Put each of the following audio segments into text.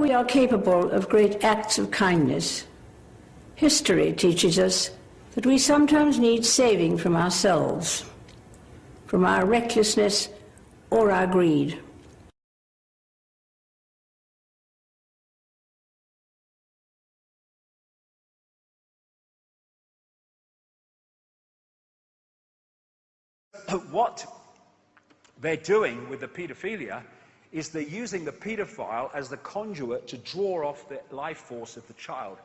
we are capable of great acts of kindness, history teaches us that we sometimes need saving from ourselves, from our recklessness or our greed. What they're doing with the paedophilia is they're using the paedophile as the conduit to draw off the life force of the child.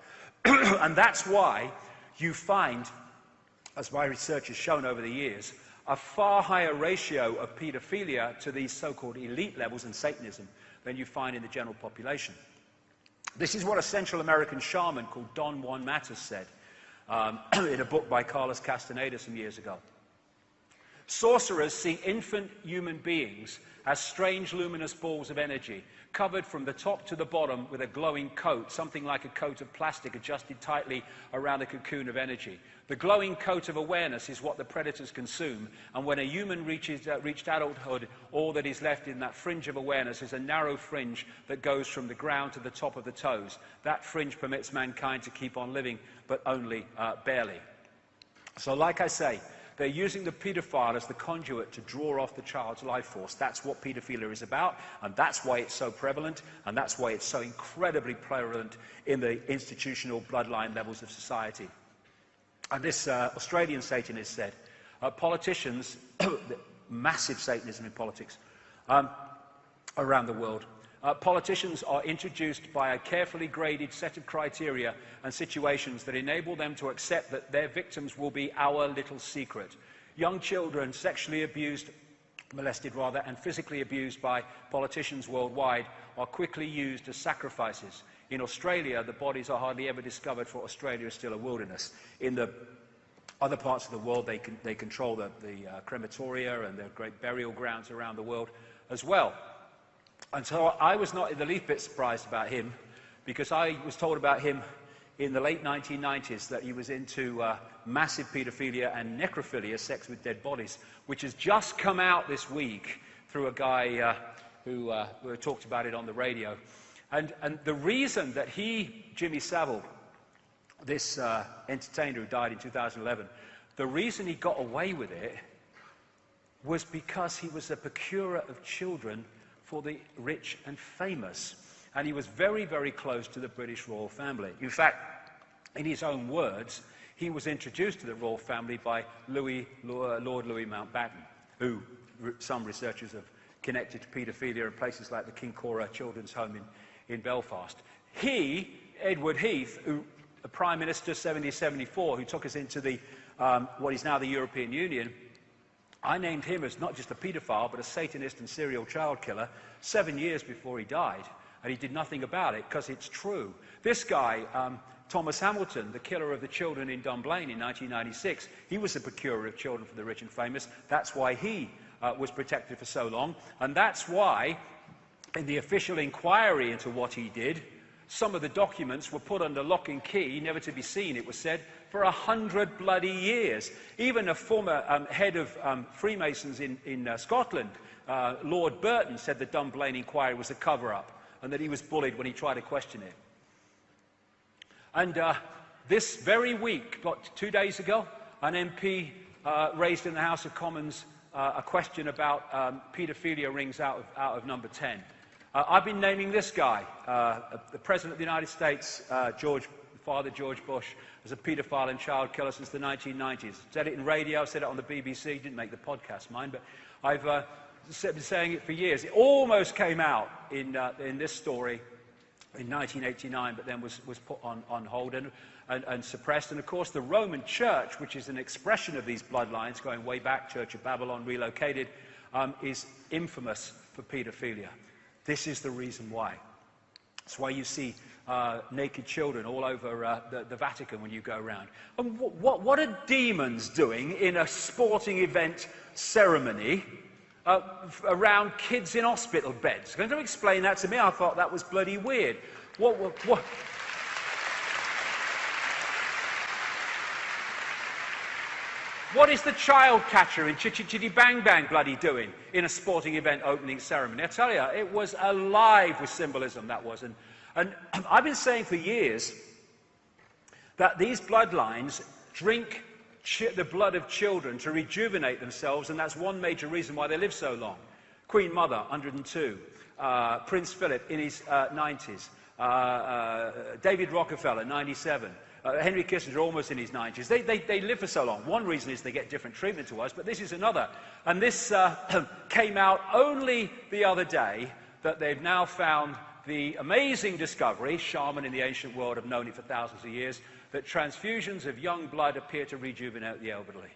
And that's why you find, as my research has shown over the years, a far higher ratio of paedophilia to these so-called elite levels in Satanism than you find in the general population. This is what a Central American shaman called Don Juan Matus said in a book by Carlos Castaneda some years ago. Sorcerers see infant human beings as strange luminous balls of energy, covered from the top to the bottom with a glowing coat, something like a coat of plastic adjusted tightly around a cocoon of energy. The glowing coat of awareness is what the predators consume, and when a human reached adulthood, all that is left in that fringe of awareness is a narrow fringe that goes from the ground to the top of the toes. That fringe permits mankind to keep on living, but only barely. So like I say, they're using the paedophile as the conduit to draw off the child's life force. That's what paedophilia is about, and that's why it's so prevalent, and that's why it's so incredibly prevalent in the institutional bloodline levels of society. And this Australian Satanist said, politicians, massive Satanism in politics around the world, politicians are introduced by a carefully graded set of criteria and situations that enable them to accept that their victims will be our little secret. Young children sexually abused, molested rather, and physically abused by politicians worldwide are quickly used as sacrifices. In Australia, the bodies are hardly ever discovered, for Australia is still a wilderness. In the other parts of the world, they control the crematoria and the great burial grounds around the world as well. And so I was not in the least bit surprised about him, because I was told about him in the late 1990s that he was into massive paedophilia and necrophilia, sex with dead bodies, which has just come out this week through a guy who talked about it on the radio. And the reason that he, Jimmy Savile, this entertainer who died in 2011, the reason he got away with it was because he was a procurer of children for the rich and famous. And he was very, very close to the British royal family. In fact, in his own words, he was introduced to the royal family by Lord Louis Mountbatten, who some researchers have connected to paedophilia in places like the King Cora Children's Home in Belfast. He, Edward Heath, who, a Prime Minister 70-74, who took us into the, what is now the European Union, I named him as not just a paedophile, but a Satanist and serial child killer 7 years before he died. And he did nothing about it, because it's true. This guy, Thomas Hamilton, the killer of the children in Dunblane in 1996, he was a procurer of children for the rich and famous. That's why he was protected for so long. And that's why, in the official inquiry into what he did, some of the documents were put under lock and key, never to be seen, it was said, for 100 bloody years. Even a former head of Freemasons in Scotland, Lord Burton, said the Dunblane inquiry was a cover-up, and that he was bullied when he tried to question it. And this very week, about 2 days ago, an MP raised in the House of Commons a question about paedophilia rings out of number 10. I've been naming this guy, the President of the United States, Father George Bush, as a paedophile and child killer since the 1990s. Said it in radio, said it on the BBC, didn't make the podcast, mind, but I've been saying it for years. It almost came out in this story in 1989, but then was put on hold and suppressed. And of course, the Roman Church, which is an expression of these bloodlines going way back, Church of Babylon relocated, is infamous for paedophilia. This is the reason why. That's why you see naked children all over the Vatican when you go around. And what are demons doing in a sporting event ceremony around kids in hospital beds? Can you explain that to me? I thought that was bloody weird. What? What is the child catcher in Chitty Chitty Bang Bang bloody doing in a sporting event opening ceremony? I tell you, it was alive with symbolism, that was. And I've been saying for years that these bloodlines drink the blood of children to rejuvenate themselves, and that's one major reason why they live so long. Queen Mother, 102. Prince Philip in his 90s. David Rockefeller, 97. Henry Kissinger, almost in his 90s. They live for so long. One reason is they get different treatment to us, but this is another. And this came out only the other day, that they've now found the amazing discovery, shaman in the ancient world have known it for thousands of years, that transfusions of young blood appear to rejuvenate the elderly.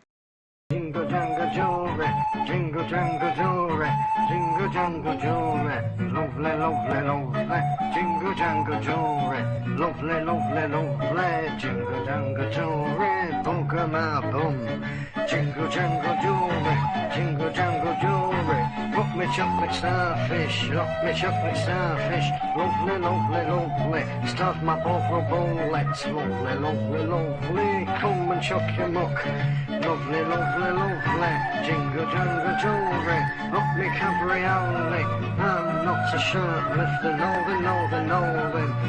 Jingle jangle jewelry, jingle jangle jewelry, jingle jangle jewelry, lovely, lovely, lovely. Jingle jangle jewelry, lovely, lovely, lovely. Jingle jangle jewelry, bugger my bum. Jingle jangle jewelry, jingle jangle jewelry. Look me chocolate starfish, look me chocolate starfish. Lovely, lovely, lovely. Start my bovril bullets, lovely, lovely, lovely. Come and chuck your muck, lovely, lovely, lovely. Jingle jangle jewelry, up me cabriole. I'm not a shoplifter, northern.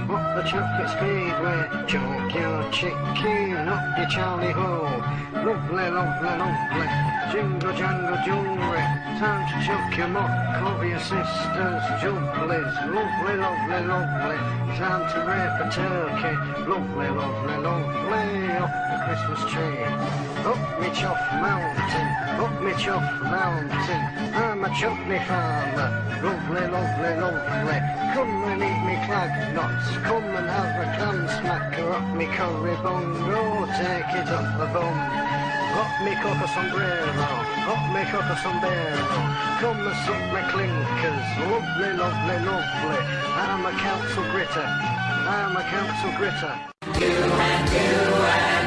Up the chocolate speedway, junkyard chicken, up your Charlie Ho. Lovely, lovely, lovely. Jingle jangle jewelry, time to chuck your muck over your sister's jubblies. Lovely, lovely, lovely. Time to rape a turkey. Lovely, lovely, lovely. Up the Christmas tree. Up me chuff mountain, up me chuff mountain. I'm a chutney farmer. Lovely, lovely, lovely. Come and eat me clag nuts. Come and have a clam smacker. Up me curry bongo. Take it off the bum. Up me coco sombrero, up me coco sombrero. Come and suck me clinkers, lovely, lovely, lovely. I'm a council gritter, I'm a council gritter. You and you and